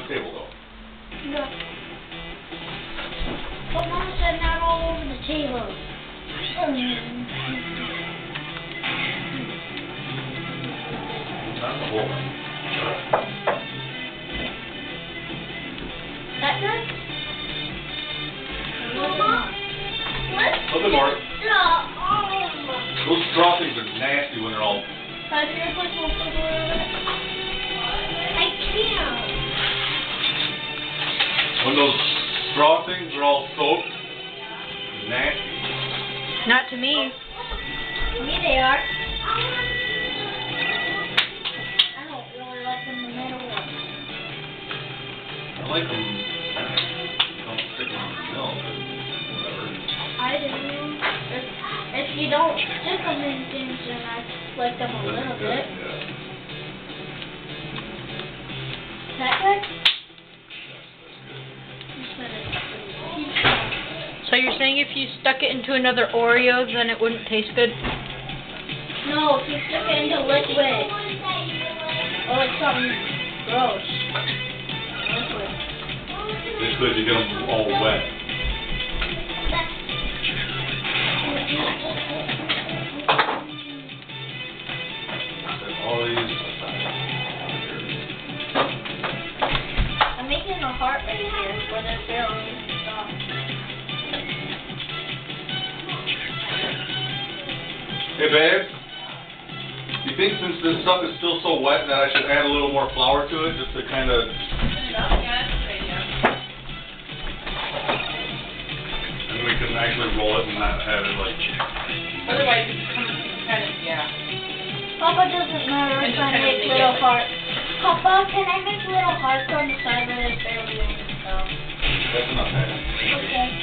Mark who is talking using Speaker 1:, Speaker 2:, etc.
Speaker 1: table though.
Speaker 2: No. But Mama said not all over the table.
Speaker 1: Not the whole one.
Speaker 2: That good? Mama? What?
Speaker 1: A little bit more. Those straw things are nasty when they're all...
Speaker 2: I can't.
Speaker 1: When those straw things are all soaked, nasty.
Speaker 2: Not to me. To me they are. I don't really like them in the middle ones.
Speaker 1: I like them. Don't stick them in the milk, but whatever.
Speaker 2: I do. If you don't stick them in things, then I like them a little bit.
Speaker 1: Yeah.
Speaker 2: Is that good?
Speaker 3: So you're saying if you stuck it into another Oreo, then it wouldn't taste good?
Speaker 2: No, if you stick it into liquid. Or like something gross. Liquid.
Speaker 1: Basically, you get them all wet. All these.
Speaker 2: I'm making a heart right here, but it's barely soft.
Speaker 1: Hey, babe. You think since this stuff is still so wet that I should add a little more flour to it, just to kind of... And we can actually roll it and not have it like...
Speaker 4: Otherwise, it's kind of, yeah.
Speaker 2: Papa doesn't matter if I make little hearts. Papa, can I make little hearts on the side that is barely in the stove?
Speaker 1: That's enough, babe.
Speaker 2: Okay.